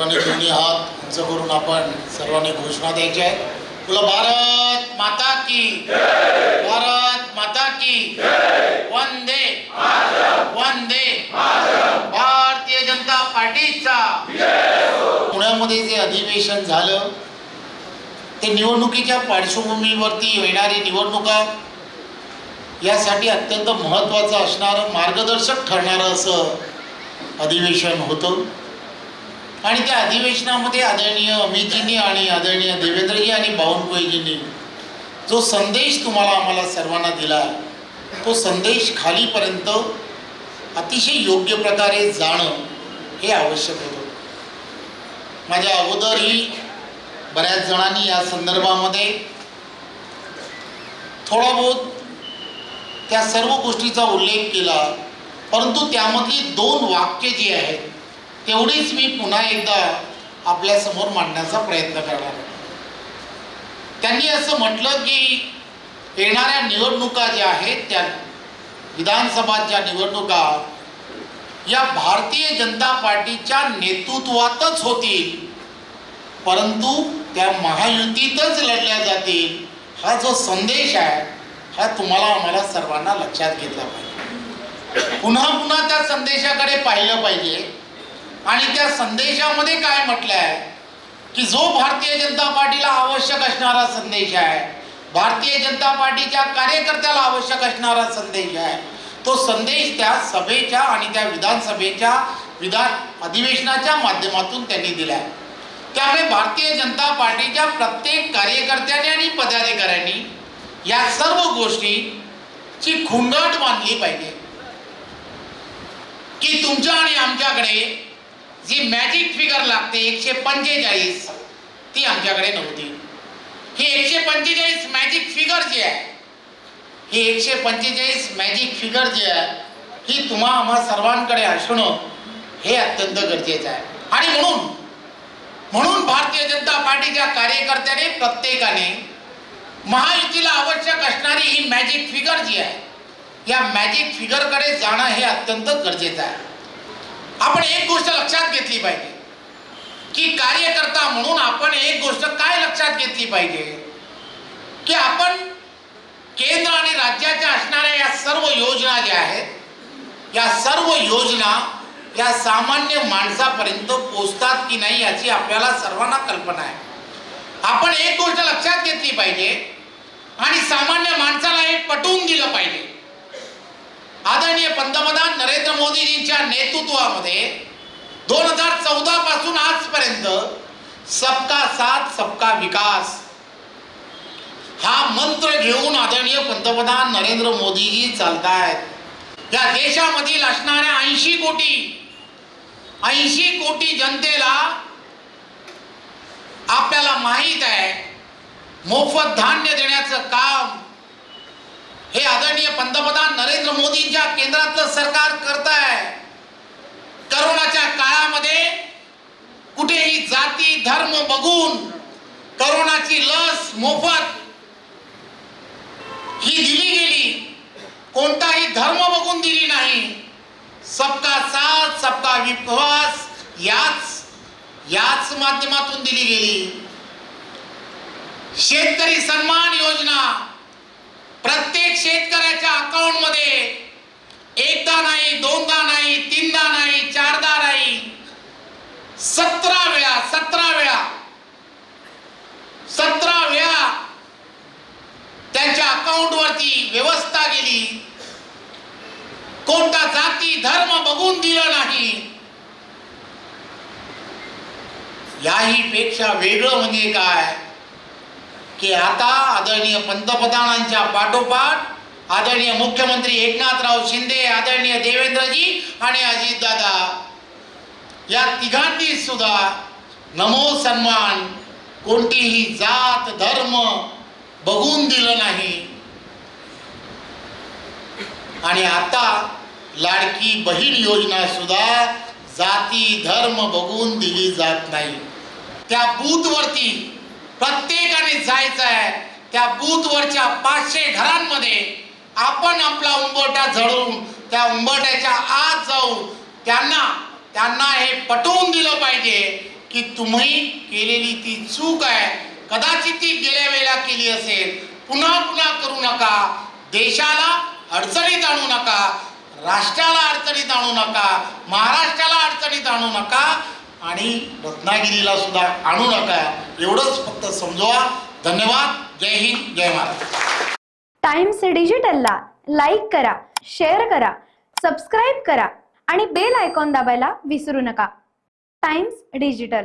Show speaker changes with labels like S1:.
S1: सर्वांनी दोन्ही हात उंच करून आपण सर्वांनी घोषणा द्यायची आहे. तुला भारत माता की भारत माता की वंदे वंदे भारतीय जनता पार्टीचा. पुण्यामध्ये जे अधिवेशन झालं ते निवडणुकीच्या पार्श्वभूमीवरती येणारी निवडणुका यासाठी अत्यंत महत्त्वाचं असणारं मार्गदर्शक ठरणारं असं अधिवेशन होतं. आणि त्या अधिवेशनामध्ये आदरणीय अमितजींनी आणि आदरणीय देवेंद्रजी आणि बावनकुळेजींनी जो संदेश तुम्हाला आम्हाला सर्वांना दिला तो संदेश खालीपर्यंत अतिशय योग्य प्रकारे जाणं हे आवश्यक होतं. माझ्या अगोदरही बऱ्याच जणांनी या संदर्भामध्ये थोडा बहुत त्या सर्व गोष्टीचा उल्लेख केला, परंतु त्यामधली 2 वाक्य जी आहेत तेवढीच मी पुन्हा एकदा आपल्यासमोर मांडण्याचा प्रयत्न करणार आहे. त्यांनी असं म्हटलं की येणाऱ्या निवडणुका ज्या आहेत त्या विधानसभाच्या निवडणुका या भारतीय जनता पार्टीच्या नेतृत्वातच होतील, परंतु त्या महायुतीतच लढल्या जातील. हा जो संदेश आहे हा तुम्हाला आम्हाला सर्वांना लक्षात घेतला पाहिजे. पुन्हा पुन्हा त्या संदेशाकडे पाहिलं पाहिजे. आणि त्या संदेशामध्ये काय म्हटलं आहे की जो भारतीय जनता पार्टीला आवश्यक असणारा संदेश आहे, भारतीय जनता पार्टीच्या कार्यकर्त्याला आवश्यक असणारा संदेश आहे, तो संदेश त्या सभेच्या आणि त्या विधानसभेच्या अधिवेशनाच्या माध्यमातून त्यांनी दिला आहे. त्यामुळे भारतीय जनता पार्टीच्या प्रत्येक कार्यकर्त्याने आणि पदाधिकाऱ्यांनी या सर्व गोष्टीची खुंगाट बांधली पाहिजे की तुमच्या आणि आमच्याकडे जी मॅजिक फिगर लागते 145 ती आमच्याकडे नव्हती. ही 145 मॅजिक फिगर जी आहे, ही 145 मॅजिक फिगर जी आहे ही तुम्हा आम्हा सर्वांकडे असणं हे अत्यंत गरजेचं आहे. आणि म्हणून भारतीय जनता पार्टीच्या कार्यकर्त्याने प्रत्येकाने महायुतीला आवश्यक असणारी ही मॅजिक फिगर जी आहे या मॅजिक फिगरकडे जाणं हे अत्यंत गरजेचं आहे. आपण एक गोष्ट लक्षात घेतली पाहिजे की कार्यकर्ता म्हणून आपण एक गोष्ट काय लक्षात घेतली पाहिजे की आपण केंद्र आणि राज्याच्या असणाऱ्या या सर्व योजना ज्या आहेत या सर्व योजना या सामान्य माणसापर्यंत पोहोचतात की नाही याची आपल्याला सर्वांना कल्पना आहे. आपण एक गोष्ट लक्षात घेतली पाहिजे आणि सामान्य माणसाला हे पटवून दिलं पाहिजे. आदरणीय पंतप्रधान नरेंद्र मोदीजींच्या नेतृत्वामध्ये 2014 पासून आजपर्यंत सबका साथ सबका विकास हा मंत्र घेऊन आदरणीय पंतप्रधान नरेंद्र मोदीजी चालतायत. या देशामधील असणाऱ्या 80 कोटी जनतेला आपल्याला माहित आहे मोफत धान्य देण्याचं काम हे आदरणीय पंतप्रधान नरेंद्र मोदींच्या केंद्रातलं सरकार करत आहे. करोनाच्या काळामध्ये कुठेही जाती धर्म बघून करोनाची लस मोफत ही दिली गेली, कोणताही धर्म बघून दिली नाही. सबका साथ सबका विश्वास याच माध्यमातून दिली गेली. शेतकरी सन्मान योजना प्रत्येक शेतकऱ्याच्या अकाउंट मध्ये एकदा नाही, दोनदा नाही, तीनदा नाही, चारदा नाही, 17 वेळा त्यांच्या अकाउंट वरती व्यवस्था केली. कोणता जाती धर्म बघून दिलं नाही. याही पेक्षा वेगळं म्हणजे काय की आता आदरणीय पंतप्रधानांच्या पाठोपाठ आदरणीय मुख्यमंत्री एकनाथराव शिंदे, आदरणीय देवेंद्रजी आणि अजितदादा या तिघांनी सुद्धा नमो सन्मान कोणतीही जात धर्म बघून दिलं नाही. आणि आता लाडकी बहीण योजना सुद्धा जाती धर्म बघून दिली जात नाही. त्या बूथवरती प्रत्येकाने जायचं आहे. त्या बूथवरच्या 500 घरांमध्ये आपण आपला उंबरठा झळवून त्या उंबरठ्याच्या आत जाऊन त्यांना हे पटवून दिलं पाहिजे की तुम्ही केलेली ती चूक आहे, कदाचित ती गेल्या वेळेला केली असेल, पुन्हा पुन्हा करू नका. देशाला अडचणीत आणू नका, राष्ट्राला अडचणीत आणू नका, महाराष्ट्राला अडचणीत आणू नका आणि रत्नागिरीला सुद्धा आणू नका. एवढंच फक्त समजवा. धन्यवाद. जय हिंद, जय महाराष्ट्र.
S2: टाइम्स डिजिटलला लाईक करा, शेअर करा, सबस्क्राईब करा आणि बेल आयकॉन दाबायला विसरू नका. Times digital.